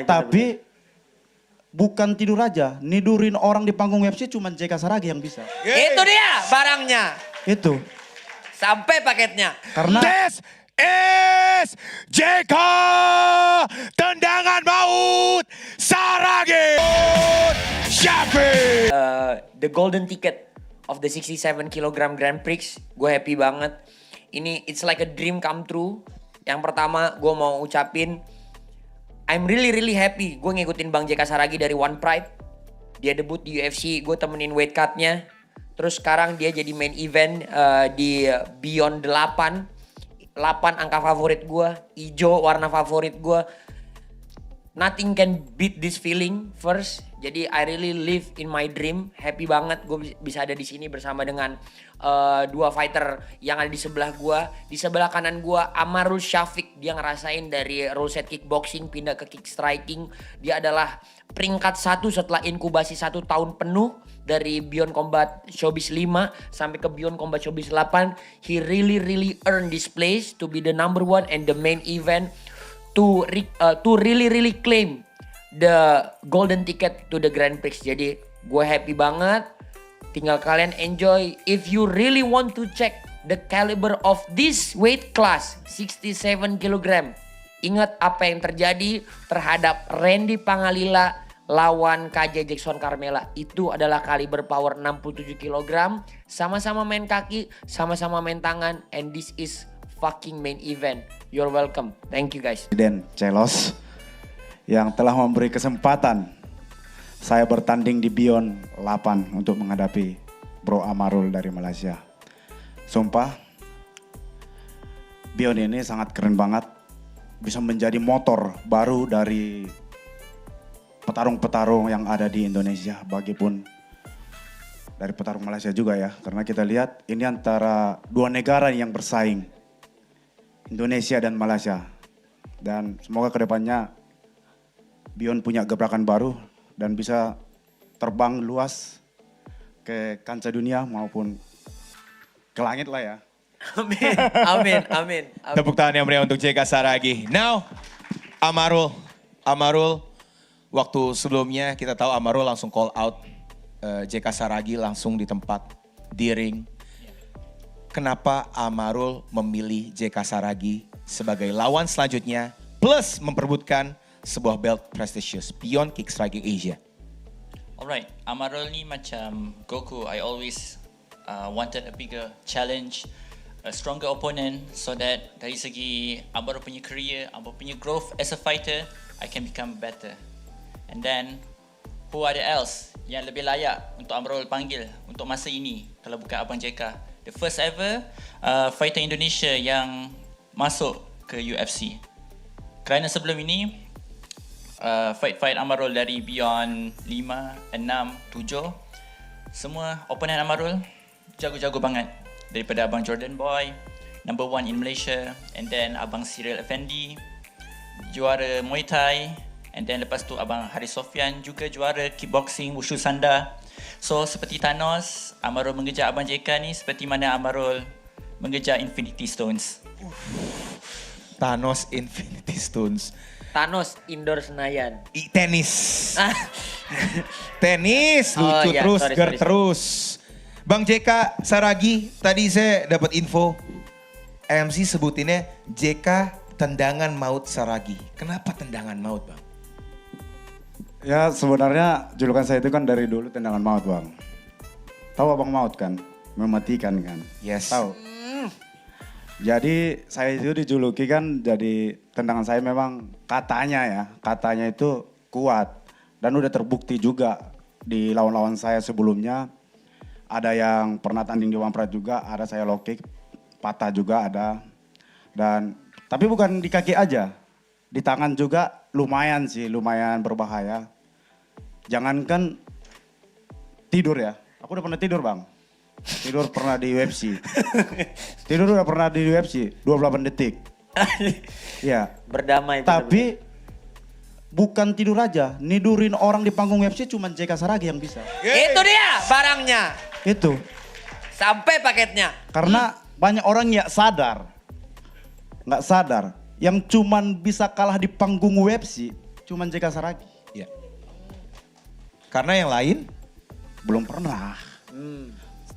Tapi bukan tidur aja, nidurin orang di panggung UFC cuma JK Saragi yang bisa. Itu dia barangnya. Itu. Sampai paketnya. Karena This is JK Tendangan Maut Saragi Syafiq. The golden ticket of the 67 kg Grand Prix. Gue happy banget. Ini it's like a dream come true. Yang pertama gue mau ucapin I'm really happy. Gue ngikutin Bang JK Saragi dari One Pride. Dia debut di UFC, gue temenin weight cut-nya. Terus sekarang dia jadi main event di Beyond 8. 8 angka favorit gue, hijau warna favorit gue. Nothing can beat this feeling first. Jadi I really live in my dream. Happy banget gue bisa ada di sini bersama dengan dua fighter yang ada di sebelah gue. Di sebelah kanan gue Amarul Syafiq. Dia ngerasain dari rule set kickboxing pindah ke kick striking. Dia adalah peringkat 1 setelah inkubasi 1 tahun penuh. Dari Beyond Combat Showbiz 5 sampai ke Beyond Combat Showbiz 8. He really earned this place to be the number 1 and the main event. To really claim the golden ticket to the Grand Prix. Jadi gue happy banget. Tinggal kalian enjoy. If you really want to check the caliber of this weight class 67 kg. Ingat apa yang terjadi terhadap Randy Pangalila lawan KJ Jackson Carmela. Itu adalah kaliber power 67 kg. Sama-sama main kaki, sama-sama main tangan. And this is fucking main event. You're welcome. Thank you guys. Presiden Celos yang telah memberi kesempatan saya bertanding di Beyond 8 untuk menghadapi Bro Amarul dari Malaysia. Sumpah, Beyond ini sangat keren banget. Bisa menjadi motor baru dari petarung-petarung yang ada di Indonesia. Bagipun dari petarung Malaysia juga ya. Karena kita lihat ini antara dua negara yang bersaing. Indonesia dan Malaysia. Dan semoga kedepannya Beyond punya gebrakan baru dan bisa terbang luas ke kancah dunia maupun ke langit lah ya. Amin. Tepuk tangan yang meriah untuk JK Saragi. Now, Amarul, waktu sebelumnya kita tahu Amarul langsung call out JK Saragi langsung di tempat di ring. Kenapa Amarul memilih JK Saragi sebagai lawan selanjutnya plus memperebutkan sebuah belt prestigious Beyond Kick Striking Asia? Alright, Amarul ni macam Goku. I always wanted a bigger challenge, a stronger opponent, so that dari segi Amarul punya career, Amarul punya growth as a fighter, I can become better. And then, who ada else yang lebih layak untuk Amarul panggil untuk masa ini kalau bukan Abang JK? The first ever fighter Indonesia yang masuk ke UFC. Kerana sebelum ini, fight Amarul dari Beyond 5, 6, 7, semua opponent Amarul jago-jago banget. Daripada Abang Jordan Boy, number 1 in Malaysia, and then Abang Cyril Effendi, juara Muay Thai, and then lepas tu Abang Haris Sofyan juga juara kickboxing Wushu Sanda. So seperti Thanos, Amarul mengejar Abang JK ni seperti mana Amarul mengejar Infinity Stones. Thanos Infinity Stones. Thanos Indoor Senayan. Tenis. Tenis, lucu iya, terus, sorry. terus. Bang JK Saragi, tadi saya dapat info MC sebutinnya JK Tendangan Maut Saragi. Kenapa Tendangan Maut, Bang? Ya sebenarnya julukan saya itu kan dari dulu tendangan maut bang. Tahu abang maut kan? Mematikan kan? Yes. Tahu. Jadi saya itu dijuluki kan jadi tendangan saya memang katanya itu kuat. Dan udah terbukti juga di lawan-lawan saya sebelumnya. Ada yang pernah tanding di One Pride juga, ada saya low kick, patah juga ada. Dan tapi bukan di kaki aja. Di tangan juga lumayan berbahaya. Jangankan tidur ya, aku udah pernah tidur bang. Tidur pernah di UFC. Tidur udah pernah di UFC, 28 detik. Ya. Berdamai. Tapi bukan tidur aja, nidurin orang di panggung UFC cuma JK Saragi yang bisa. Itu dia barangnya. Itu. Sampai paketnya. Karena banyak orang nggak sadar. Yang cuman bisa kalah di panggung UFC cuman JK Saragi. Ya. Karena yang lain Belum pernah.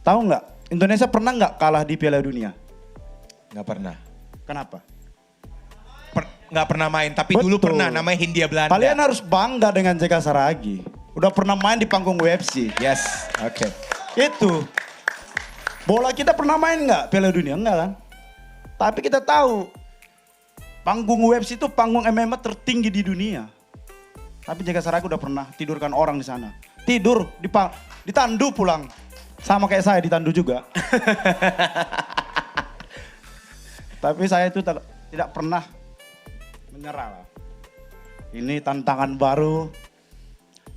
Tahu nggak? Indonesia pernah nggak kalah di Piala Dunia? nggak pernah. Kenapa? Nggak pernah main, tapi dulu Betul. pernah namanya Hindia Belanda. Kalian harus bangga dengan JK Saragi. Udah pernah main di panggung UFC. Yes, oke. Itu. Bola kita pernah main nggak Piala Dunia? Enggak kan? Tapi kita tahu panggung UFC itu panggung MMA tertinggi di dunia. Tapi JK Saragi udah pernah tidurkan orang di sana. Tidur ditandu pulang. Sama kayak saya ditandu juga. Tapi saya itu tidak pernah menyerah lah. Ini tantangan baru,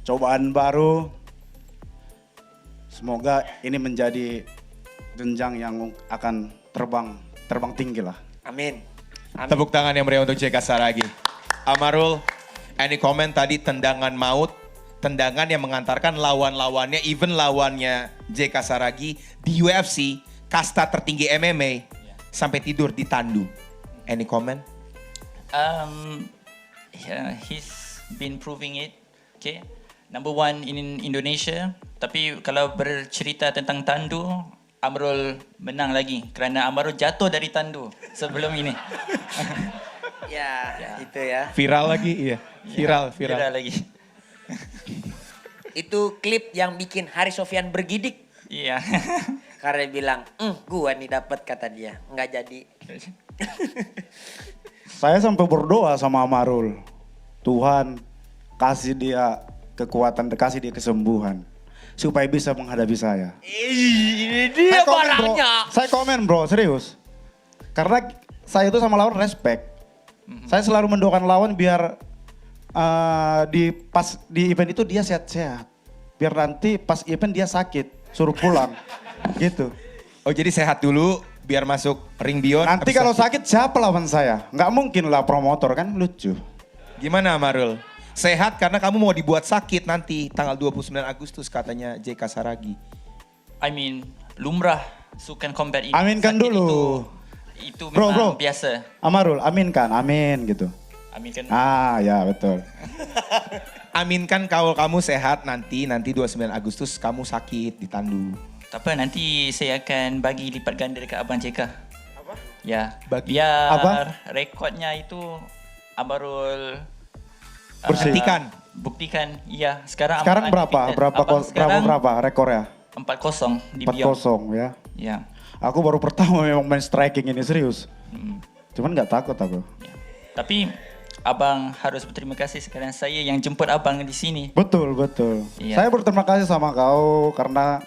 cobaan baru. Semoga ini menjadi jenjang yang akan terbang tinggi lah. Amin. Amin. Tepuk tangan yang meriah untuk JK Saragi. Amarul, any comment tadi tendangan maut, tendangan yang mengantarkan lawan-lawannya, even lawannya JK Saragi di UFC, kasta tertinggi MMA, sampai tidur ditandu. Any comment? Yeah, he's been proving it. Okay, number one in Indonesia. Tapi kalau bercerita tentang tandu, Amrul menang lagi kerana Amrul jatuh dari tandu sebelum ini. Ya, itu ya. Viral lagi, iya. Viral. lagi. Itu klip yang bikin Hari Sofyan bergidik. Iya. Karena dia bilang, gua nih dapat kata dia. Nggak jadi. Saya sampai berdoa sama Amarul. Tuhan kasih dia kekuatan, kasih dia kesembuhan. Supaya bisa menghadapi saya. Ini dia barangnya. Saya komen bro, serius. Karena saya itu sama lawan respect. Saya selalu mendoakan lawan biar di event itu dia sehat-sehat. Biar nanti pas event dia sakit, suruh pulang. Gitu. Oh jadi sehat dulu biar masuk ring beyond. Nanti habis kalau sakit siapa lawan saya? Nggak mungkin lah promotor kan, lucu. Gimana Amarul? Sehat karena kamu mau dibuat sakit nanti tanggal 29 Agustus katanya JK Saragi. I mean, lumrah sukan combat ini. Aminkan Sakit dulu. Itu Bro, memang bro. biasa. Amarul, aminkan, amin gitu. Aminkan. Ah ya betul. Aminkan kalau kamu sehat nanti 29 Agustus kamu sakit ditandu. Tak apa, nanti saya akan bagi lipat ganda dekat Abang JK. Apa? Ya, biar Apa? rekodnya itu Amarul Bersih. buktikan. Iya, sekarang Sekarang Abang berapa? undefeated. Berapa Abang sekarang berapa rekornya? 4-0 di Beyond. 4-0 ya. Ya. Aku baru pertama memang main striking ini serius. Cuman nggak takut aku. Ya. Tapi Abang harus berterima kasih sekarang saya yang jemput Abang di sini. Betul. Iya. Saya berterima kasih sama kau karena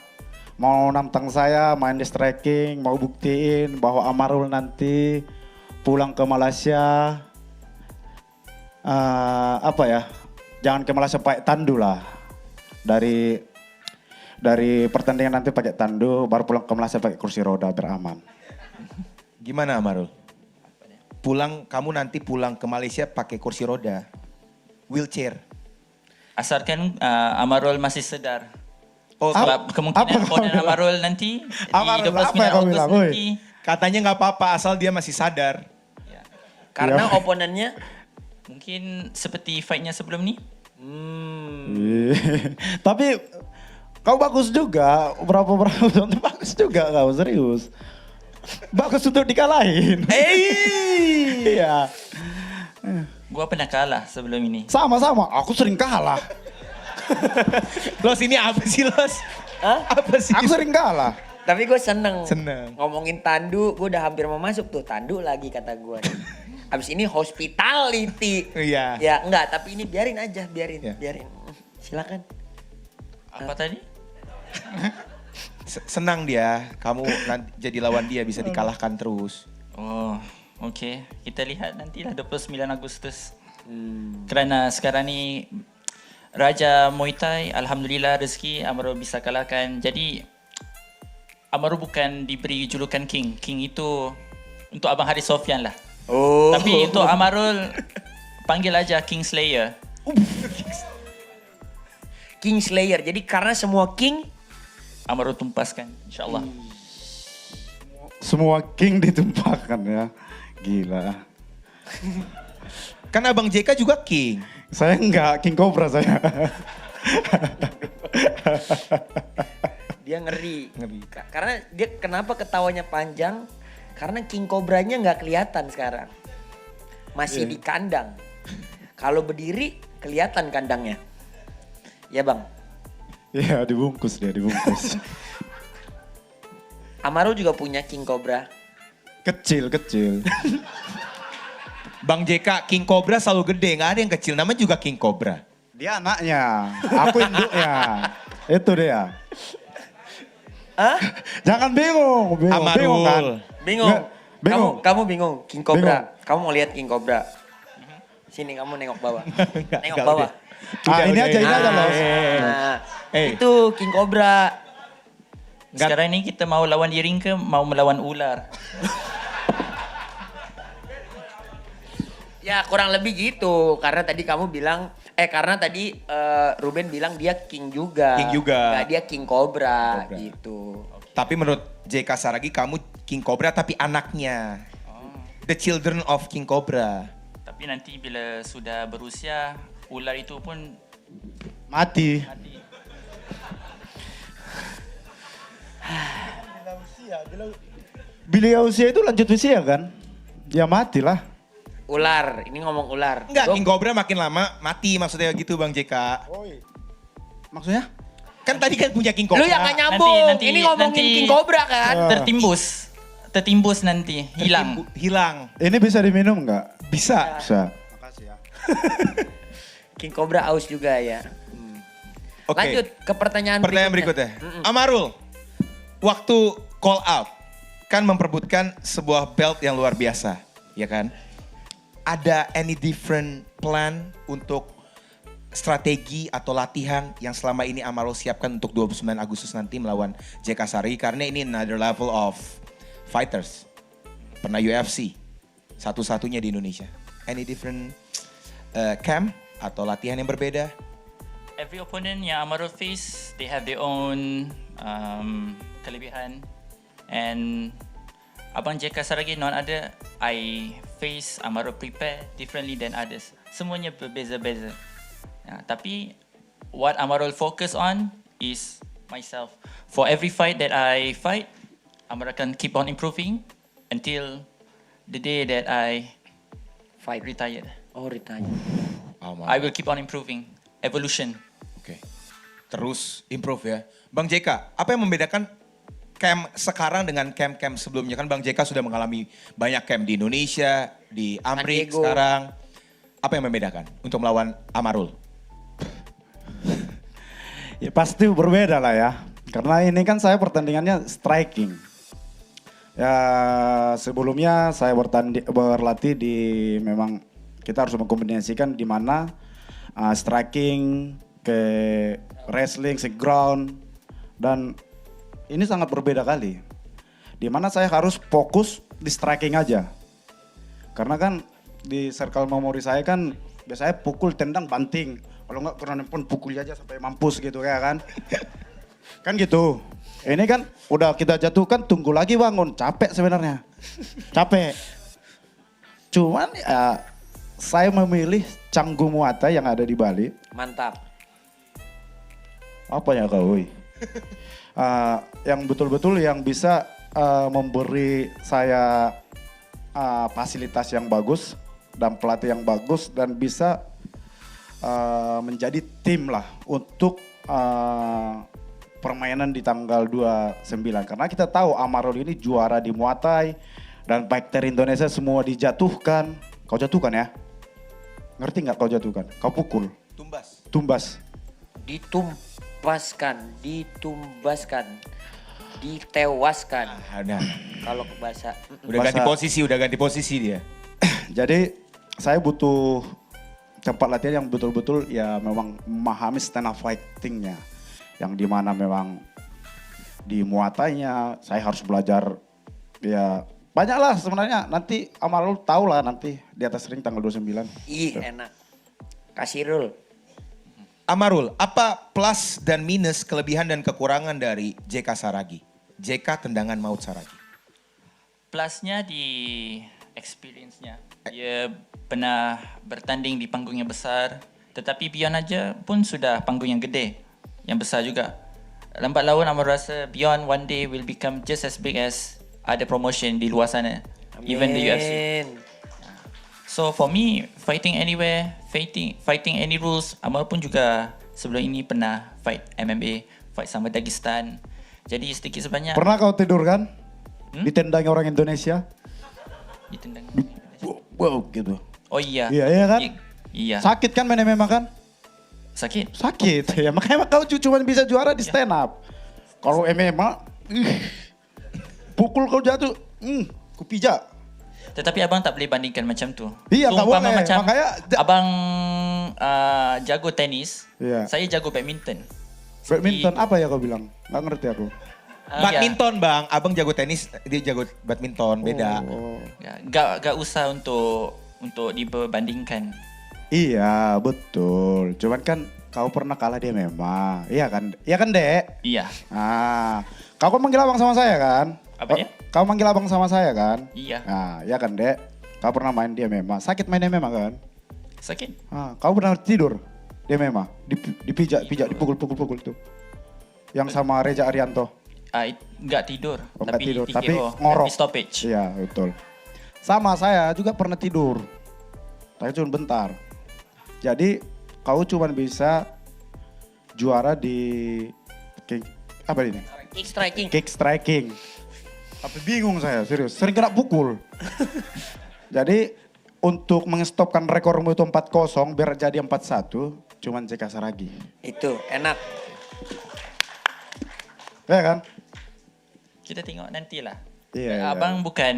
mau nantang saya main di striking, mau buktiin bahwa Amarul nanti pulang ke Malaysia. Apa ya? Jangan ke Malaysia pakai tandu lah. Dari pertandingan nanti pakai tandu, baru pulang ke Malaysia pakai kursi roda biar aman. Gimana Amarul? Kamu nanti pulang ke Malaysia pakai kursi roda, wheelchair. Asalkan Amarul masih sedar. Oh, Sebab kemungkinan apa kau oponen bilang? Amarul nanti Amarul, di 29 apa yang kau Ogos bilang, nanti. katanya nggak apa-apa asal dia masih sadar. Ya. Karena oponennya, Mungkin seperti fight-nya sebelum ni. Tapi kau bagus juga, berapa tahun bagus juga kau serius. Bagus untuk dikalahin. Iya. Gua pernah kalah sebelum ini. Sama-sama, aku sering kalah. Los ini apa sih Los? Hah? Apa sih? Aku sering kalah. tapi gue seneng. Seneng. Ngomongin tandu, gue udah hampir mau masuk tuh. Tandu lagi kata gue. Abis ini hospitality. Iya. Ya enggak, tapi ini biarin aja, biarin. Iya. Silakan. Apa tadi? Senang dia, kamu nanti jadi lawan dia bisa dikalahkan terus. Oh, okey. Kita lihat nantilah 29 Agustus. Kerana sekarang ni Raja Muay Thai, alhamdulillah rezeki Amarul bisa kalahkan. Jadi Amarul bukan diberi julukan King. King itu untuk Abang Haris Sofyan lah. Oh. Tapi untuk Amarul panggil aja King Slayer. King Slayer. Jadi karena semua king, Amarul tumpaskan insyaallah. Semua king ditumpahkan ya. Gila. Kan Abang JK juga king. Saya enggak, King Cobra saya. Dia ngeri. Ngeri. Karena dia kenapa ketawanya panjang? Karena King Cobra-nya nggak kelihatan sekarang. Masih Iya. di kandang. Kalau berdiri kelihatan kandangnya. Ya bang. Iya, dibungkus dia, dibungkus. Amaru juga punya King Cobra. Kecil. Bang JK, King Cobra selalu gede, nggak ada yang kecil. Namanya juga King Cobra. Dia anaknya, aku induknya. Itu dia. Hah? Jangan bingung, Amarul. bingung kan? Bingung. Nggak, bingung. Kamu bingung King Cobra. Bingung. Kamu mau lihat King Cobra. Sini kamu nengok bawah. Nengok Nggak, bawah. udah. Ini aja, loh. Nah, Eh. itu King Cobra. Sekarang ini kita mau lawan Yering ke mau melawan ular? Ya kurang lebih gitu. Karena tadi kamu bilang, karena tadi Ruben bilang dia King juga. King juga. Nggak, dia King Cobra, Cobra. gitu. Tapi menurut JK Saragi, kamu King Cobra tapi anaknya. The children of King Cobra. Tapi nanti bila sudah berusia, ular itu pun Mati. mati. Bila usia itu lanjut usia kan? Ya matilah. Ular, ini ngomong ular. Enggak, Gua- King Cobra makin lama mati maksudnya gitu Bang JK. Maksudnya? Kan tadi kan punya King Cobra. Lu yang gak nyambung. Nanti- Ini ngomongin nanti- King Cobra kan. Tertimbus nanti, hilang. Hilang. Ini bisa diminum nggak? Bisa. Bisa. King Cobra aus juga ya. Oke. Lanjut ke pertanyaan Berikutnya. Amarul, waktu call out kan memperebutkan sebuah belt yang luar biasa, ya kan? Ada any different plan untuk strategi atau latihan yang selama ini Amarul siapkan untuk 29 Agustus nanti melawan JK Sari? Karena ini another level of fighters. Pernah UFC, satu-satunya di Indonesia. Any different camp atau latihan yang berbeda? Every opponent yang Amarul face, they have their own kelebihan. And Abang JK Saragi non ada, I face Amarul prepare differently than others. Semuanya berbeza-beza. Ya, tapi what Amarul focus on is myself. For every fight that I fight, Amarul akan keep on improving until the day that I Fight. retired. Oh, retanya. Amarul. I will keep on improving. Evolution. Oke. Terus improve ya. Bang JK, apa yang membedakan camp sekarang dengan camp-camp sebelumnya? Kan Bang JK sudah mengalami banyak camp di Indonesia, di Amrik Diego. sekarang. Apa yang membedakan untuk melawan Amarul? Ya pasti berbeda lah ya. Karena ini kan saya pertandingannya striking. Ya sebelumnya saya berlatih di memang kita harus mengkombinasikan di mana striking ke wrestling, ke ground dan ini sangat berbeda kali. Di mana saya harus fokus di striking aja. Karena kan di circle memori saya kan biasanya pukul, tendang, banting. Kalau enggak kurang pun pukul aja sampai mampus gitu ya kan. Kan gitu. Ini kan udah kita jatuhkan, tunggu lagi bangun. Capek sebenarnya. Capek. Cuman ya saya memilih Canggu Muata yang ada di Bali. Mantap. Apa ya kau? Woi? Yang betul-betul yang bisa memberi saya fasilitas yang bagus dan pelatih yang bagus dan bisa menjadi tim lah untuk permainan di tanggal 29. Karena kita tahu Amarul ini juara di Muay Thai dan fighter Indonesia semua dijatuhkan. Kau jatuhkan ya? Ngerti nggak kau jatuhkan? Kau pukul, Tumbas. tumbas. Ditumbaskan, ditewaskan. Ada. Kalau ke bahasa. Udah ganti posisi dia. Jadi saya butuh tempat latihan yang betul-betul ya memang memahami stand up fightingnya. Yang dimana memang di Muay Thai-nya saya harus belajar ya banyak lah sebenarnya. Nanti Amarul tahu lah nanti di atas ring tanggal 29. Ih enak. Kasih rule. Amarul, apa plus dan minus kelebihan dan kekurangan dari JK Saragi? JK Tendangan Maut Saragi. Plusnya di experience-nya. Dia pernah bertanding di panggung yang besar Tetapi Beyond aja pun sudah panggung yang gede, yang besar juga. Lambat laun Amarul rasa Beyond one day will become just as big as ada promotion di luar sana. Even the UFC. So for me, fighting anywhere, fighting any rules. Amarul pun juga sebelum ini pernah fight MMA, fight sama Dagestan. Jadi sedikit sebanyak Pernah kau tidur kan? Ditendangi orang Indonesia? ditendang. Wow gitu. Oh iya. Iya kan? Iya. Sakit kan main MMA kan? Sakit. Sakit. Ya makanya kau cuma bisa juara di stand up. Kalau MMA, pukul kau jatuh, ku pijak. Tetapi abang tak boleh bandingkan macam tu. Iya, tak Umpama boleh. macam Makanya abang jago tenis, Iya. saya jago badminton. Badminton apa ya kau bilang? Nggak ngerti aku. Badminton bang, abang jago tenis, dia jago badminton, beda. Oh. Ya, gak usah untuk dibandingkan. Iya betul. Cuman kan kau pernah kalah dia memang. Iya kan? Iya kan Dek? Iya. Ah, kau kan manggil abang sama saya kan? Apa dia? Kau manggil abang sama saya kan? Iya. Nah, iya kan Dek? Kau pernah main dia memang. Sakit mainnya memang kan? Sakit. Ah, kau pernah tidur dia memang. Dipijak, dipukul tuh. Yang sama Reza Arianto. Nggak tidur, Oh, nggak tidur, tapi TKO, ngorok. tapi stoppage. Iya betul. Sama saya juga pernah tidur. Tapi cuma bentar. Jadi kau cuma bisa juara di apa ini? Kick striking. Kick striking. Tapi bingung saya, serius. Sering kena pukul. Jadi untuk mengstopkan rekormu itu 4-0 biar jadi 4-1, cuman JK Saragi. Itu enak. Ya kan? Kita tengok nantilah. Iya. Abang bukan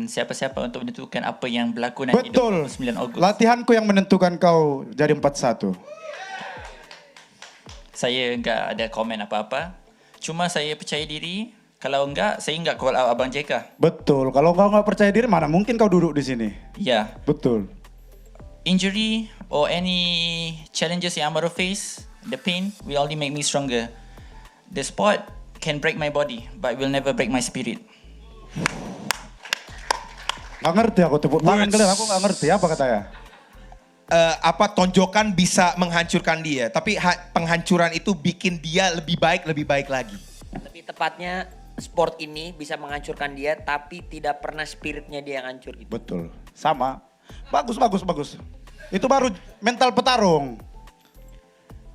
siapa-siapa untuk menentukan apa yang berlaku nanti Betul. 29 Ogos. Latihanku yang menentukan kau jadi 4-1. Saya enggak ada komen apa-apa. Cuma saya percaya diri. Kalau enggak, saya enggak call out Abang JK. Betul. Kalau kau nggak percaya diri, mana mungkin kau duduk di sini? Ya. Betul. Injury or any challenges yang Amarul face, the pain will only make me stronger. The sport can break my body, but will never break my spirit. Gak ngerti aku tepuk tangan kalian, aku gak ngerti apa katanya. Apa tonjokan bisa menghancurkan dia, tapi penghancuran itu bikin dia lebih baik lagi. Lebih tepatnya sport ini bisa menghancurkan dia tapi tidak pernah spiritnya dia yang hancur gitu. Betul. Sama. Bagus. Itu baru mental petarung.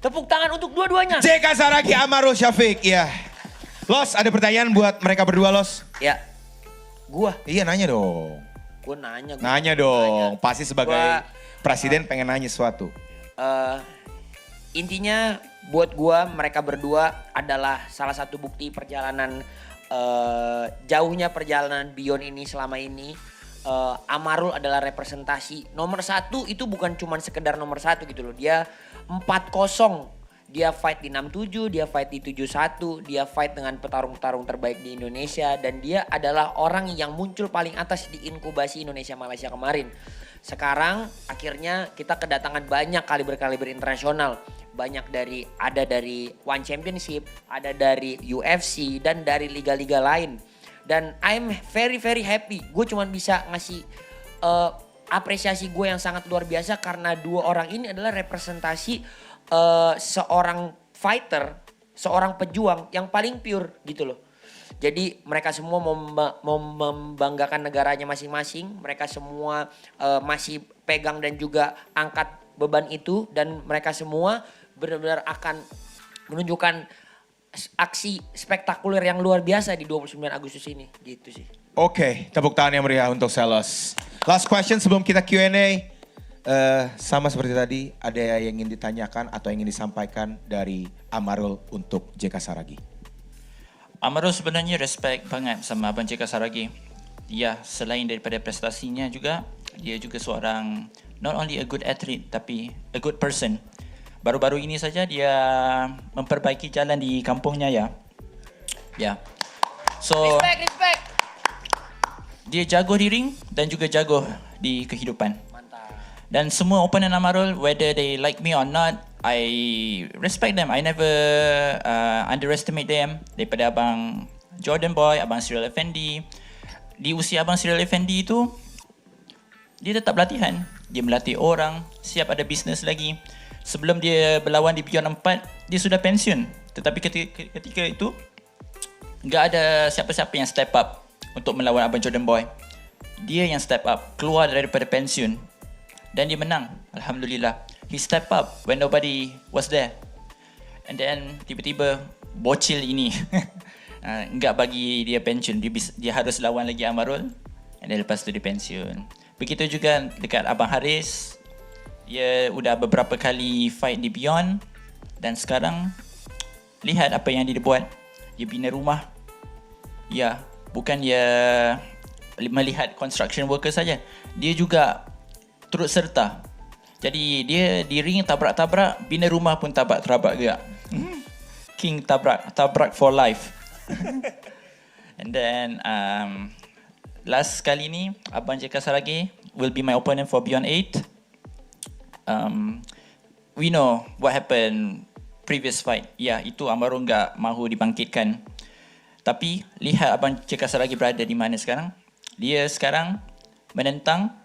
Tepuk tangan untuk dua-duanya. JK Saragi, Amarul Syafiq, ya. Los, ada pertanyaan buat mereka berdua, Los? Ya. Gua Nanya dong. nanya. Nanya dong. Pasti sebagai Gua- presiden pengen nanya sesuatu. Intinya buat gua mereka berdua adalah salah satu bukti perjalanan jauhnya perjalanan Beyond ini selama ini. Amarul adalah representasi nomor 1 itu bukan cuma sekedar nomor 1 gitu loh. Dia 4-0. Dia fight di 67, dia fight di 71, dia fight dengan petarung-petarung terbaik di Indonesia dan dia adalah orang yang muncul paling atas di inkubasi Indonesia Malaysia kemarin. Sekarang akhirnya kita kedatangan banyak kaliber-kaliber internasional. Ada dari One Championship, ada dari UFC dan dari liga-liga lain. Dan I'm very happy. Gue cuma bisa ngasih apresiasi gue yang sangat luar biasa karena dua orang ini adalah representasi seorang fighter, seorang pejuang yang paling pure gitu loh. Jadi mereka semua mau membanggakan negaranya masing-masing. Mereka semua masih pegang dan juga angkat beban itu. Dan mereka semua benar-benar akan menunjukkan aksi spektakuler yang luar biasa di 29 Agustus ini. Gitu sih. Oke, tepuk tangan yang meriah untuk Selos. Last question sebelum kita Q&A. Sama seperti tadi, ada yang ingin ditanyakan atau ingin disampaikan dari Amarul untuk JK Saragi? Amarul sebenarnya respect banget sama Abang JK Saragi. Ya, selain daripada prestasinya juga, dia juga seorang not only a good athlete tapi a good person. Baru-baru ini saja dia memperbaiki jalan di kampungnya ya. Ya. So, Respect. dia jago di ring dan juga jago di kehidupan. Mantap. Dan semua opponent Amarul, whether they like me or not, I respect them. I never underestimate them. Daripada Abang Jordan Boy, Abang Cyril Effendi. Di usia Abang Cyril Effendi itu, dia tetap latihan. Dia melatih orang, siap ada bisnes lagi. sebelum dia berlawan di Beyond 4, dia sudah pensiun. Tetapi ketika itu, nggak ada siapa-siapa yang step up untuk melawan Abang Jordan Boy. Dia yang step up, keluar daripada pensiun. Dan dia menang, Alhamdulillah. He step up when nobody was there. And then tiba-tiba bocil ini nggak bagi dia pensiun. Dia harus lawan lagi Amarul. And then lepas tu dia pensiun. Begitu juga dekat Abang Haris. Dia udah beberapa kali fight di Beyond. Dan sekarang lihat apa yang dia buat. Dia bina rumah. Ya, bukan dia melihat construction worker saja. Dia juga turut serta. Jadi dia di ring tabrak-tabrak, bina rumah pun tabrak-tabrak juga. King tabrak for life. And then last kali ni Abang JK Saragi will be my opponent for Beyond 8. We know what happened previous fight. Ya, itu Amarul enggak mahu dibangkitkan. Tapi lihat Abang JK Saragi berada di mana sekarang. Dia sekarang menentang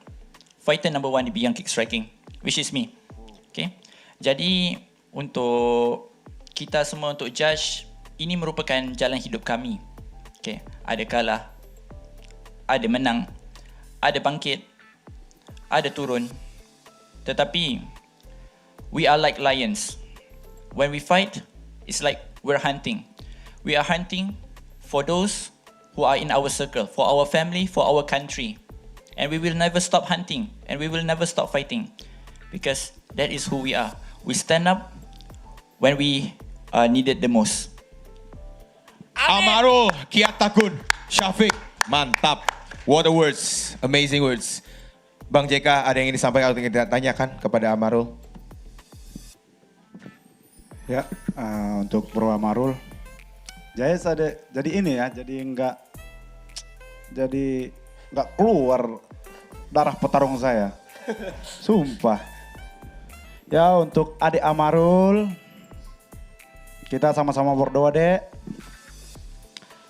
fighter number 1 di Beyond Kick Striking, which is me. Okay. Jadi untuk kita semua untuk judge, ini merupakan jalan hidup kami. Okay. Ada kalah, ada menang, ada bangkit, ada turun. Tetapi we are like lions. When we fight, it's like we're hunting. We are hunting for those who are in our circle, for our family, for our country. And we will never stop hunting, and we will never stop fighting, because that is who we are. We stand up when we are needed the most. Amarul, Kiat Takun, Syafiq, mantap. What a words, amazing words. Bang JK, ada yang ingin disampaikan atau ingin ditanyakan kepada Amarul? Ya, untuk Bro Amarul. Jadi ini ya, jadi nggak keluar darah petarung saya. Sumpah. Ya, untuk adik Amarul, kita sama-sama berdoa, Dek.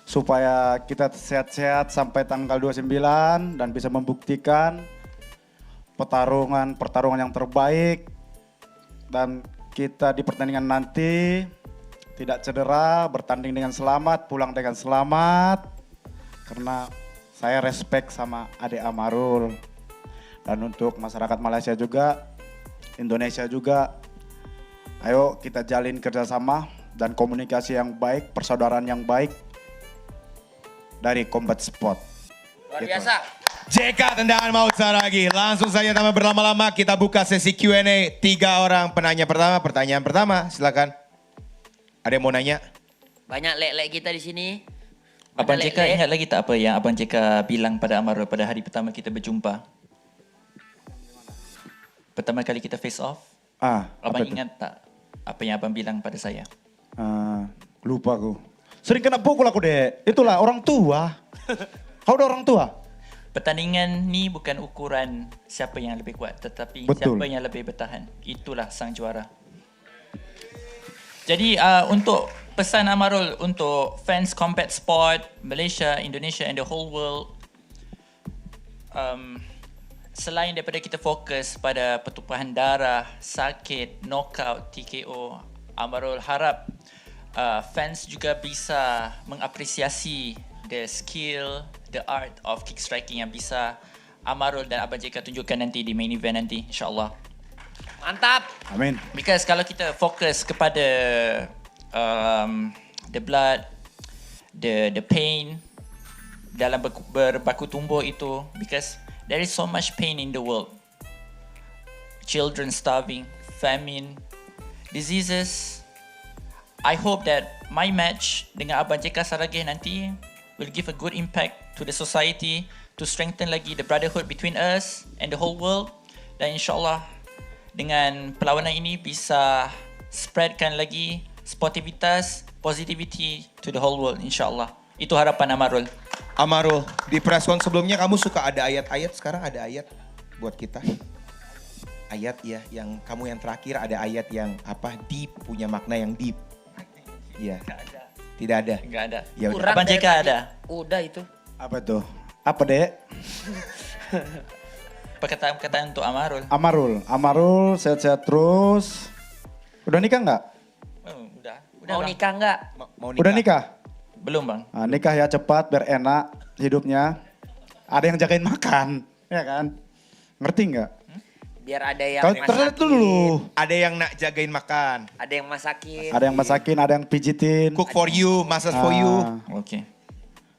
Supaya kita sehat-sehat sampai tanggal 29 dan bisa membuktikan pertarungan yang terbaik. Dan kita di pertandingan nanti tidak cedera, bertanding dengan selamat, pulang dengan selamat. Karena saya respect sama adik Amarul. Dan untuk masyarakat Malaysia juga, Indonesia juga, ayo kita jalin kerjasama dan komunikasi yang baik, persaudaraan yang baik dari Combat Sport. Luar biasa. JK Tendangan Maut Saragi. Langsung saja tanpa berlama-lama kita buka sesi Q&A. 3 orang penanya pertama. Pertanyaan pertama, silakan. Ada yang mau nanya? Banyak lek-lek kita di sini. Abang Ada JK lek-lek. ingat lagi tak apa yang Abang JK bilang pada Amarul pada hari pertama kita berjumpa? Pertama kali kita face off. apa Abang itu? ingat tak apa yang Abang bilang pada saya? Lupa aku. Sering kena pukul aku, Dek. Itulah orang tua. Kau udah orang tua? Pertandingan ni bukan ukuran siapa yang lebih kuat, tetapi Betul. siapa yang lebih bertahan. Itulah sang juara. Jadi untuk pesan Amarul untuk fans combat sport Malaysia, Indonesia and the whole world, selain daripada kita fokus pada pertumpahan darah, sakit, knockout, TKO, Amarul harap fans juga bisa mengapresiasi the skill, the art of kick striking yang bisa Amarul dan Abang JK tunjukkan nanti di main event nanti, insyaAllah. Mantap. Amin. Because kalau kita fokus kepada the blood, the pain dalam berbaku tumbuk itu, because there is so much pain in the world. Children starving, famine, diseases. I hope that my match dengan Abang JK Saragi nanti will give a good impact to the society, to strengthen lagi the brotherhood between us and the whole world. Dan insyaAllah dengan perlawanan ini bisa spreadkan lagi sportivitas, positivity to the whole world, insyaAllah. Itu harapan Amarul. Amarul, di preskon sebelumnya kamu suka ada ayat-ayat, sekarang ada ayat buat kita. Ayat ya, yang kamu yang terakhir ada ayat yang apa, deep, punya makna yang deep. Iya. Tidak ada. Enggak ada. Ya udah. Kurang Abang dari JK tadi. ada. Udah itu. Apa tuh? Apa, Dek? Perkataan-perkataan untuk Amarul. Amarul sehat-sehat terus. Udah nikah nggak? Oh, udah Mau bang. nikah nggak? Mau Udah nikah? Belum bang. Nah, nikah ya cepat biar enak hidupnya. Ada yang jagain makan, ya kan? Ngerti nggak? Biar ada yang Kau masakin. terlihat dulu. Ada yang nak jagain makan. Ada yang masakin. Ada yang masakin, ada yang pijitin. Cook for you, massage for you. Ah. Oke.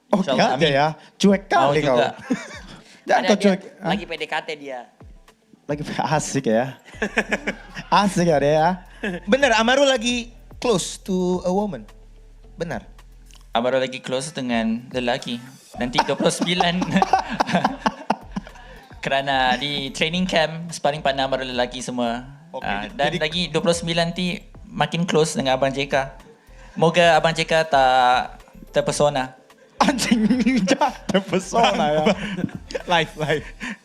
Oke Insyaallah, aja amin. ya. Cuek Mau kali kau. juga. Jangan Ada kau dia, cuek. Hah? lagi PDKT dia. Lagi asik ya. Asik ya dia ya. Bener, Amaru lagi close to a woman. Benar. Baru lagi close dengan lelaki. Nanti 29. Kerana di training camp, sparring partner baru lelaki semua. Okey, Dan jadi- lagi 29 nanti makin close dengan Abang JK. Moga Abang JK tak terpesona. Anjing jatuh pesona ya. Live.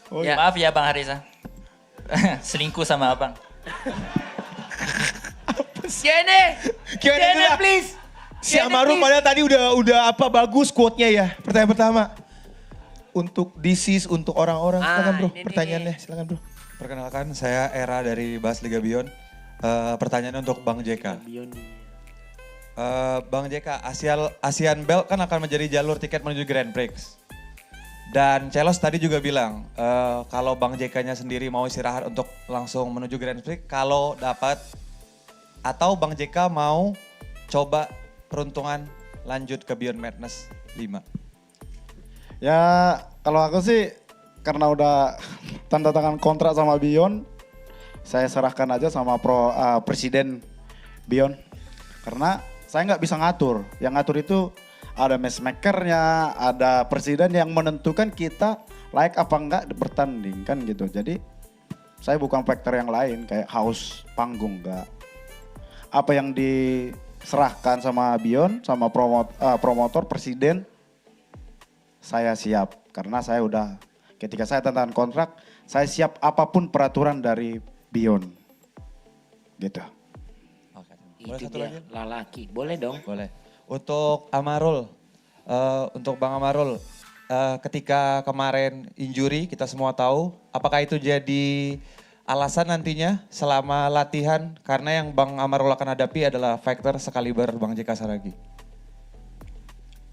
Oh, Ya. Maaf ya Abang Haris. Selingkuh sama Abang. Q&A! Q&A dulu lah. please! Si Q&A, Amaru please. padahal tadi udah apa bagus quote-nya ya. Pertanyaan pertama. Untuk disease, untuk orang-orang. Silakan bro, ini pertanyaannya. Silakan bro. Perkenalkan, saya Era dari Bahas Liga Beyond. Pertanyaannya untuk Bang JK. Bang JK, Asian Belt kan akan menjadi jalur tiket menuju Grand Prix. Dan Celos tadi juga bilang, kalau Bang JK-nya sendiri mau istirahat untuk langsung menuju Grand Prix, kalau dapat, atau Bang JK mau coba peruntungan lanjut ke Beyond Madness 5. Ya kalau aku sih karena udah tanda tangan kontrak sama Beyond, saya serahkan aja sama presiden Beyond. Karena saya nggak bisa ngatur. Yang ngatur itu ada matchmakernya, ada presiden yang menentukan kita layak apa enggak bertanding kan gitu. Jadi saya bukan faktor yang lain kayak haus panggung enggak. Apa yang diserahkan sama Beyond, sama promotor, presiden, saya siap. Karena saya udah, ketika saya tanda tangan kontrak, saya siap apapun peraturan dari Beyond. Gitu. Oke. Itu dia, lelaki. Boleh dong. Boleh. Untuk Amarul, untuk Bang Amarul, ketika kemarin injury kita semua tahu, apakah itu jadi alasan nantinya selama latihan karena yang Bang Amarul akan hadapi adalah fighter sekaliber Bang JK Saragi?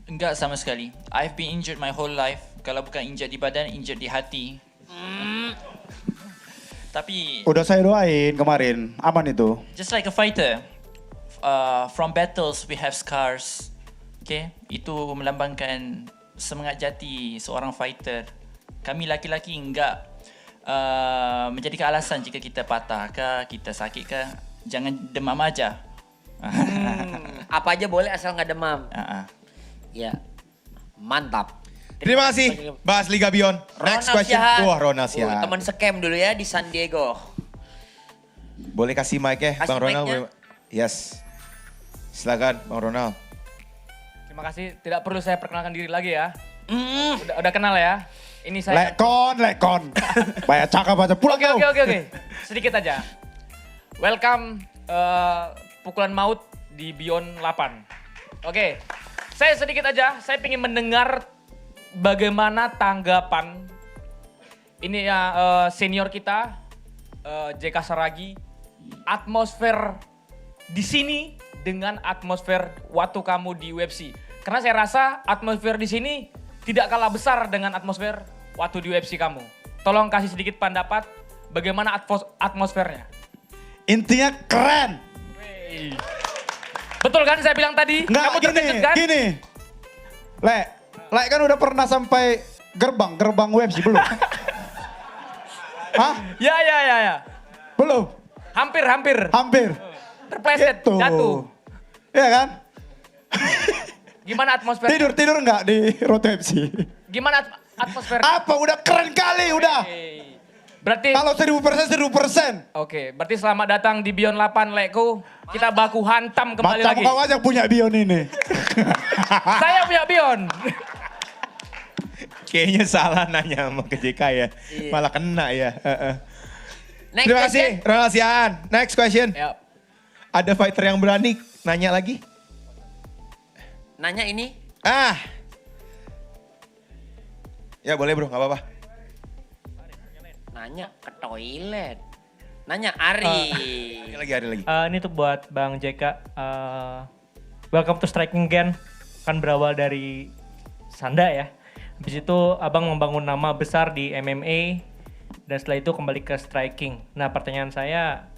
Enggak sama sekali. I've been injured my whole life. Kalau bukan injured di badan, injured di hati. Tapi Udah saya doain kemarin, aman itu. just like a fighter, from battles we have scars. Okay, itu melambangkan semangat jati seorang fighter. Kami laki-laki enggak menjadikan alasan jika kita patah ke, kita sakit ke, jangan demam aja. Apa aja boleh asal nggak demam. Ya, mantap. Terima kasih, Bahas Liga Beyond. Next Ronald question. Siahaan. Wah, Ronald Siahaan. Teman scam dulu ya di San Diego. Boleh kasih mic ya, Kasih Bang Ronald? mic-nya. Boleh? Yes. Silakan, Bang Ronald. Terima kasih. Tidak perlu saya perkenalkan diri lagi ya. Mm. Udah kenal ya. Ini saya. Lekon. Banyak cakap aja, pulang kau. Oke. Sedikit aja. Welcome pukulan maut di Beyond 8. Oke. Saya sedikit aja. Saya ingin mendengar bagaimana tanggapan ini ya senior kita JK Saragi, atmosfer di sini dengan atmosfer waktu kamu di UFC. Karena saya rasa atmosfer di sini tidak kalah besar dengan atmosfer waktu di UFC kamu. Tolong kasih sedikit pendapat bagaimana atmosfernya. Intinya keren. Wey. Betul kan saya bilang tadi? Nggak Kamu terkejut kan? gini. Lek kan udah pernah sampai gerbang UFC belum? Hah? Ya. Belum? Hampir. Hampir. Terpleset, Gitu. jatuh. Iya kan? Gimana atmosfer? Tidur enggak di Road FC? Gimana atmosfer? Apa? Udah keren kali, udah. Berarti Kalau 1000%. Oke, berarti selamat datang di Beyond 8 Lekku. Kita baku hantam kembali Macam lagi. kau aja punya Beyond ini. Saya punya Beyond. Kayaknya salah nanya sama ke JK ya. Iya. Malah kena ya. Next Terima kasih, question. Ronald Siahaan. Next question. Ya. Ada fighter yang berani nanya lagi? Nanya ini, Ya boleh bro, gak apa-apa. nanya ke toilet. Nanya Ari. Hari lagi. Ini tuh buat Bang JK. Welcome to Striking Again. Kan berawal dari Sanda ya. Habis itu abang membangun nama besar di MMA. Dan setelah itu kembali ke striking. Nah pertanyaan saya.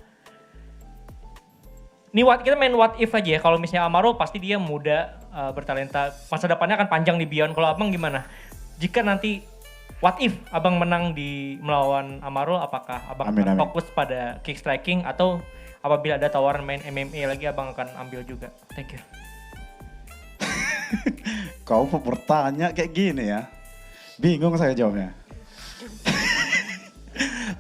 Ini kita main what if aja ya. Kalau misalnya Amaro pasti dia muda, bertalenta. Masa depannya akan panjang di Beyond. Kalau abang gimana? Jika nanti what if abang menang di melawan Amaro, apakah abang akan fokus pada kick striking atau apabila ada tawaran main MMA lagi abang akan ambil juga? Thank you. Kau bertanya kayak gini ya. Bingung saya jawabnya.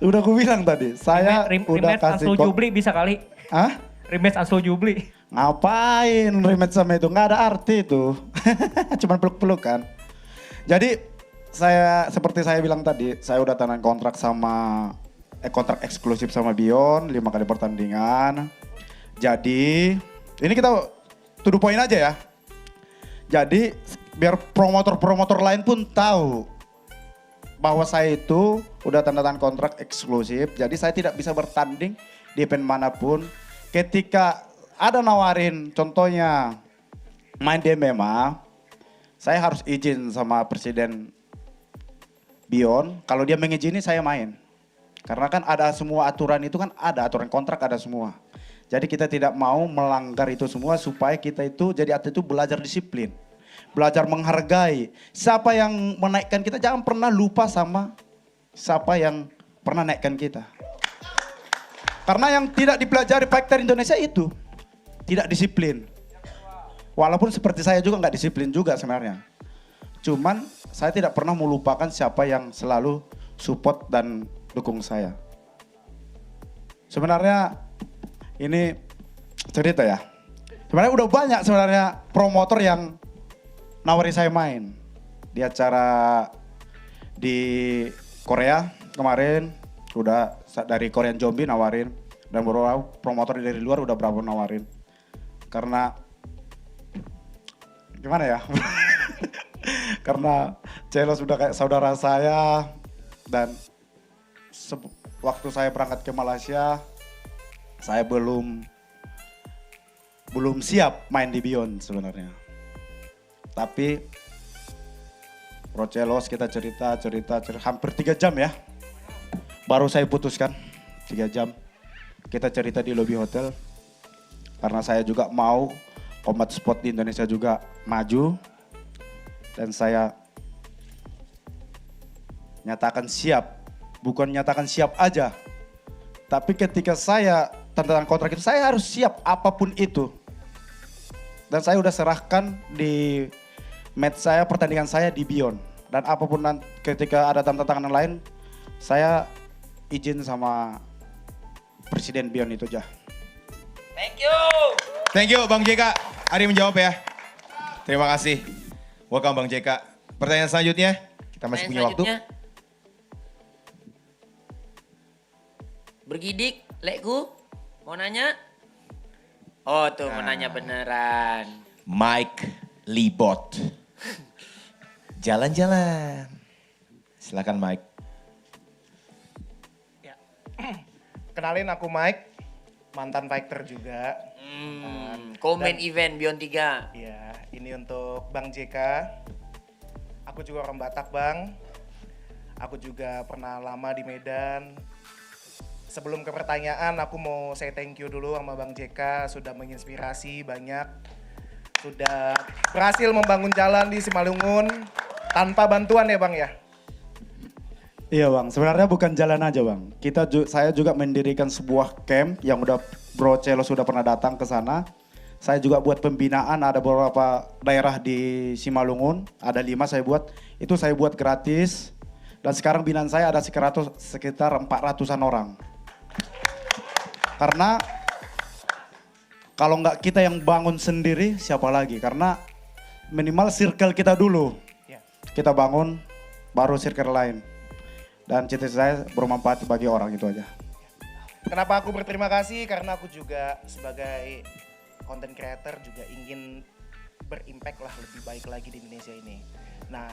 Udah aku bilang tadi, saya udah rematch kasih Ansel Jubli bisa kali. Hah? Rematch Ansel Jubli. Ngapain rematch sama itu? Nggak ada arti itu. Cuman peluk-pelukan. Jadi seperti saya bilang tadi, saya udah tanda kontrak kontrak eksklusif sama Beyond 5 kali pertandingan. Jadi ini kita to the point aja ya. Jadi biar promotor-promotor lain pun tahu bahwa saya itu udah tanda tangan kontrak eksklusif. Jadi saya tidak bisa bertanding di event manapun. Ketika ada nawarin, contohnya main di MMA, saya harus izin sama presiden Beyond. Kalau dia mengizini saya main. Karena kan ada semua aturan itu kan ada, aturan kontrak ada semua. Jadi kita tidak mau melanggar itu semua supaya kita itu jadi atlet itu belajar disiplin. Belajar menghargai. Siapa yang menaikkan kita jangan pernah lupa sama siapa yang pernah naikkan kita. Karena yang tidak dipelajari fighter Indonesia itu tidak disiplin. Walaupun seperti saya juga nggak disiplin juga sebenarnya. Cuman saya tidak pernah melupakan siapa yang selalu support dan dukung saya. Sebenarnya ini cerita ya. Sebenarnya udah banyak sebenarnya promotor yang nawari saya main. Di acara di Korea kemarin udah dari Korean Zombie nawarin. Dan beberapa promotor dari luar udah berapa nawarin. Karena gimana ya? Karena Celo sudah kayak saudara saya dan waktu saya berangkat ke Malaysia saya belum siap main di Beyond sebenarnya. Tapi Bro Celos kita cerita hampir 3 jam ya. Baru saya putuskan 3 jam. Kita cerita di lobi hotel. Karena saya juga mau combat sport di Indonesia juga maju. Dan saya nyatakan siap. Bukan nyatakan siap aja. Tapi ketika saya tanda tangan kontrak itu, saya harus siap apapun itu. Dan saya udah serahkan di match saya, pertandingan saya di Beyond. Dan apapun nanti ketika ada tanda tangan lain, saya izin sama Presiden Beyond itu aja. Thank you. Thank you Bang JK. Ari menjawab ya. Terima kasih. Welcome Bang JK. Pertanyaan selanjutnya, kita masih punya waktu. Bergidik, lekku, mau nanya? Oh tuh mau nanya beneran. Mike Libot. Jalan-jalan. Silakan Mike. Ya. Kenalin aku Mike, mantan fighter juga. Komen event Beyond 3. Ya, ini untuk Bang JK. Aku juga orang Batak Bang. Aku juga pernah lama di Medan. Sebelum ke pertanyaan, aku mau say thank you dulu sama Bang JK. Sudah menginspirasi banyak. Sudah berhasil membangun jalan di Simalungun. Tanpa bantuan ya Bang ya? Iya Bang, sebenarnya bukan jalan aja Bang. Saya juga mendirikan sebuah camp yang udah Bro Celo sudah pernah datang ke sana. Saya juga buat pembinaan, ada beberapa daerah di Simalungun, ada 5 saya buat. Itu saya buat gratis. Dan sekarang binaan saya ada sekitar 400-an orang. Karena kalau nggak kita yang bangun sendiri, siapa lagi? Karena minimal circle kita dulu. Kita bangun, baru circle lain. Dan cita-cita saya bermanfaat bagi orang itu aja. Kenapa aku berterima kasih? Karena aku juga sebagai content creator juga ingin berimpact lah lebih baik lagi di Indonesia ini. Nah,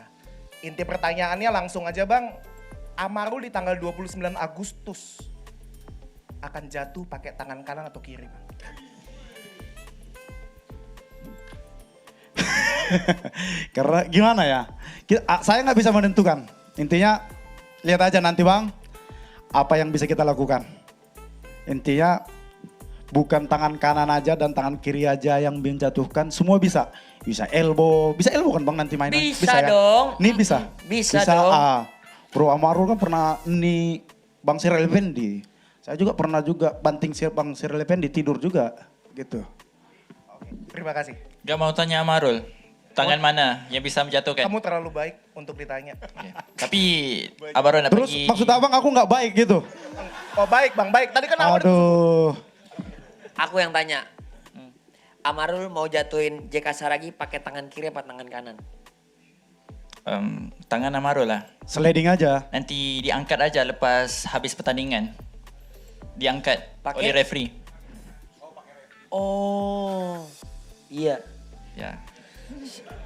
inti pertanyaannya langsung aja Bang. Amaru di tanggal 29 Agustus akan jatuh pakai tangan kanan atau kiri, Bang? Karena gimana ya? Saya nggak bisa menentukan. Intinya lihat aja nanti Bang, apa yang bisa kita lakukan. Intinya bukan tangan kanan aja dan tangan kiri aja yang menjatuhkan, semua bisa. Bisa elbow kan Bang nanti mainnya? Bisa ya? dong. Nih bisa. Bisa dong. Bro Amarul kan pernah nih Bang Cyril Effendi. Saya juga pernah banting Bang Cyril Effendi tidur juga gitu. Terima kasih. Gak mau tanya Amarul, tangan mana yang bisa menjatuhkan? Kamu terlalu baik untuk ditanya. Oke. Tapi Amarul nak Terus pergi. maksud abang aku nggak baik gitu? Oh baik Bang, baik. Tadi kan awal Aduh. Aku yang tanya. Amarul mau jatuhin JK Saragi pakai tangan kiri apa tangan kanan? Tangan Amarul lah. Sliding aja. Nanti diangkat aja lepas habis pertandingan. Diangkat Pakai? oleh referee. Oh, iya. Ya.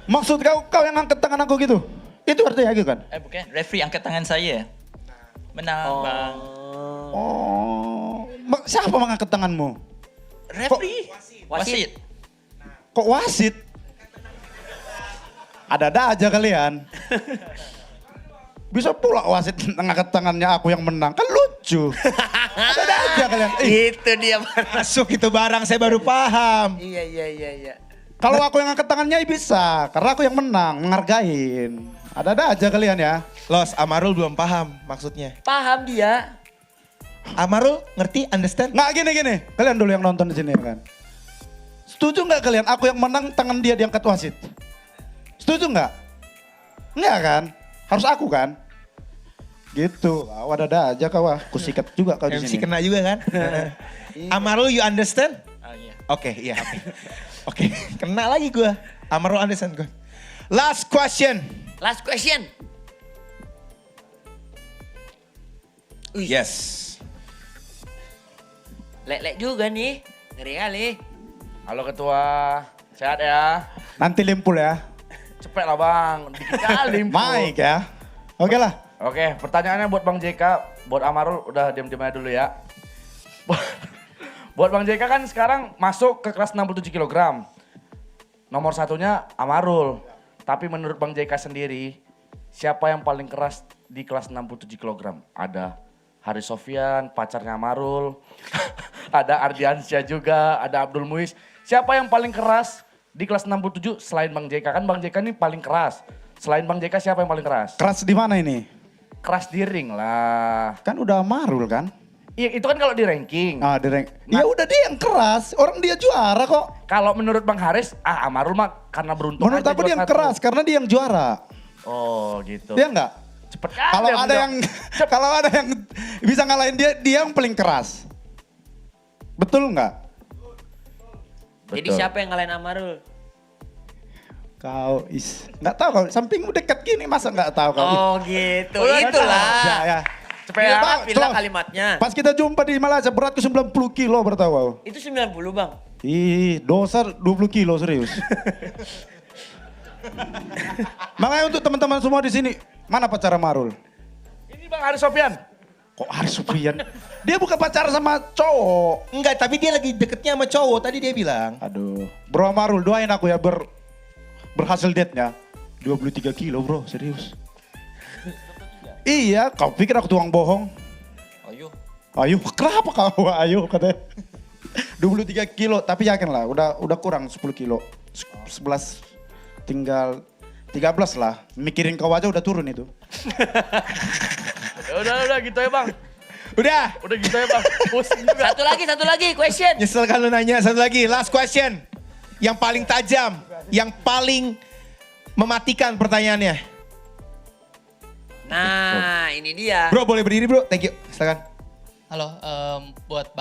Maksud kau yang angkat tangan aku gitu? Itu artinya gitu kan? Bukan, referee angkat tangan saya. Menang, Bang. Oh. Siapa mengangkat tanganmu? Referee. Wasit. Kok wasit? Ada-ada aja kalian. Bisa pula wasit ngangkat tangannya aku yang menang. Kan lucu. Ada-ada aja kalian. Itu dia. Masuk itu barang saya baru paham. Iya. Kalau aku yang angkat tangannya bisa. Karena aku yang menang, menghargain. Ada-ada aja kalian ya. Los, Amarul belum paham maksudnya. Paham dia. Amarul ngerti, understand? Nggak gini. Kalian dulu yang nonton di sini kan. Setuju nggak kalian? Aku yang menang, tangan dia diangkat wasit. Setuju nggak? Nggak kan? Harus aku kan? Gitu. Ada aja kau. Aku sikat juga kau di MC sini. kena juga kan? Amarul, you understand? Iya. Oke, iya. Oke, kena lagi gue. Amarul understand gue. Last question. Last question. Yes. Lek juga nih. Ngeri kali. Halo ketua, sehat ya? Nanti limpul ya. Cepet lah bang, dikit kali. Mike ya. Oke lah. Oke, pertanyaannya buat Bang JK, buat Amarul udah diam-diam aja dulu ya. Buat Bang JK kan sekarang masuk ke kelas 67 kg. Nomor satunya Amarul. Tapi menurut Bang JK sendiri, siapa yang paling keras di kelas 67 kg? Ada Haris Sofian, pacarnya Amarul. Ada Ardiansyah juga, ada Abdul Muiz. Siapa yang paling keras di kelas 67 selain Bang JK? Kan Bang JK ini paling keras. Selain Bang JK siapa yang paling keras? Keras di mana ini? Keras di ring lah. Kan udah Marul kan? Iya itu kan kalau di ranking. Ah, ya udah dia yang keras. Orang dia juara kok. Kalau menurut Bang Haris, Amarul mah karena beruntung Menurut aja aku dia yang juara keras satu. karena dia yang juara. Oh gitu. Dia enggak? Cepet kali Kalau ya, ada menjawab. yang kalau ada yang bisa ngalahin dia yang paling keras. Betul enggak? Jadi siapa yang ngalahin Amarul? Kau nggak tahu kau sampingmu dekat gini masa nggak tahu kau. Oh gitu, Ya, itulah. ya. Cepet ya. Pilih kalimatnya. Pas kita jumpa di Malaysia beratku 90 kilo bertahu kau. Itu 90 bang. Ih, dosa 20 kilo serius. Makanya untuk teman-teman semua di sini, mana pacar Marul? Ini Bang Haris Sofian. Kok Haris Supriyan? Dia bukan pacar sama cowok. Enggak, tapi dia lagi deketnya sama cowok. Tadi dia bilang. Aduh, Bro Marul doain aku ya berhasil date-nya. 23 kilo bro, serius. Iya, kau pikir aku tukang bohong? Ayo. Ayo, kenapa kau? Ayo katanya. 23 kilo, tapi yakin lah, udah kurang 10 kilo. 11, tinggal 13 lah. Mikirin kau aja udah turun itu. Udah gitu ya Bang. Udah. Udah gitu ya Bang. Pusing juga. Satu lagi, question. Nyesel kalau nanya. Satu lagi, last question. Yang paling tajam, yang paling mematikan pertanyaannya. Nah, ini dia. Bro, boleh berdiri bro? Thank you. Silakan. Halo, buat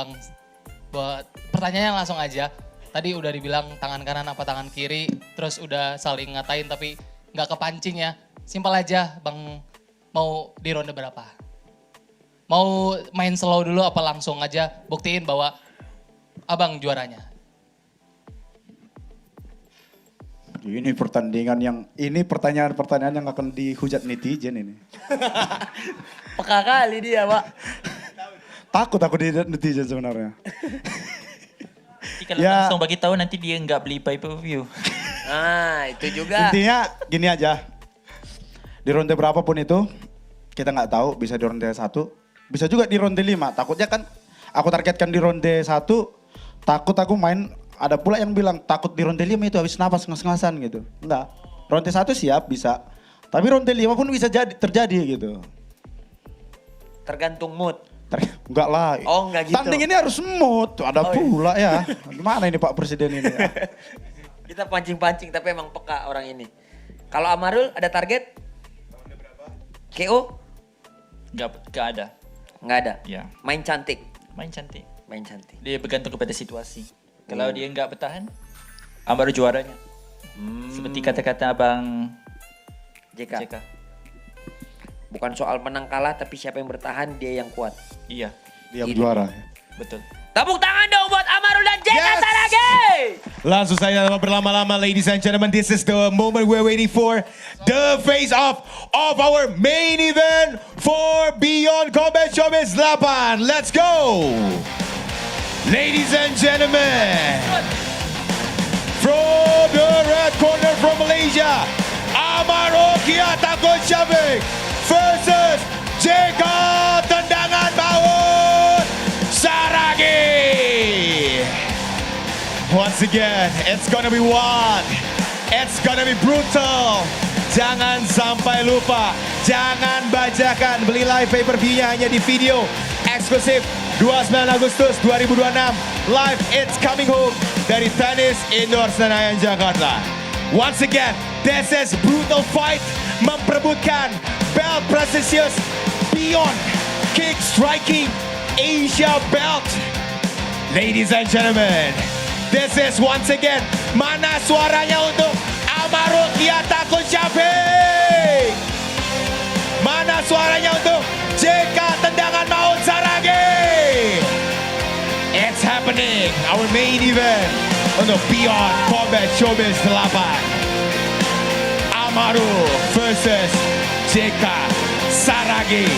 pertanyaannya langsung aja. Tadi udah dibilang tangan kanan apa tangan kiri, terus udah saling ngatain tapi nggak kepancing ya. Simpel aja, Bang mau di ronde berapa? Mau main slow dulu apa langsung aja buktiin bahwa abang juaranya? Ini pertanyaan-pertanyaan yang akan dihujat netizen ini. Peka kali dia, Pak. Takut aku di netizen sebenarnya. Jadi kalau Ya. langsung bagi tahu nanti dia nggak beli pay per view. Nah, itu juga. Intinya gini aja. Di ronde berapapun itu, kita nggak tahu bisa di ronde 1, bisa juga di ronde 5. Takutnya kan aku targetkan di ronde 1, takut aku main, ada pula yang bilang takut di ronde 5 itu habis napas ngas-ngasan gitu. Enggak. Ronde 1 siap bisa. Tapi ronde 5 pun bisa terjadi gitu. Tergantung mood. Enggak lah. Oh, enggak gitu. Tanding ini harus mood. Tuh, ada Oh, iya. pula ya. Gimana ini Pak Presiden ini ya? Kita pancing-pancing tapi emang peka orang ini. Kalau Amarul ada target? KO? Nggak ada. Nggak ada. Ya. Main cantik. Main cantik. Main cantik. Dia bergantung kepada situasi. Kalau dia nggak bertahan, Amaru juaranya. Seperti kata-kata Abang JK. JK. Bukan soal menang kalah tapi siapa yang bertahan dia yang kuat. Iya, Dia juara. betul. Tepuk tangan dong buat Amarul dan JK Yes! Saragi. Langsung saja tanpa berlama-lama, ladies and gentlemen, this is the moment we're waiting for. The face-off of our main event for Beyond Combat Showbiz 8. Let's go! Ladies and gentlemen, from the red corner from Malaysia, Amaro Kiatakon Shabik versus JK Tendangan Maut Saragi. Once again, it's gonna be wild. It's gonna be brutal. Jangan sampai lupa, jangan bajakan. Beli live pay-per-view-nya hanya di video eksklusif 29 Agustus 2026. Live It's Coming Home dari Tenis Indoor Senayan Jakarta. Once again, this is brutal fight memperebutkan belt prestisius Beyond Kick Striking Asia Belt. Ladies and gentlemen, this is once again, mana suaranya untuk Amaru Kiatakun Shabik? Mana suaranya untuk JK Tendangan Maut Saragi? It's happening, our main event untuk Beyond Combat Showbiz 8. Amaru versus JK Saragi.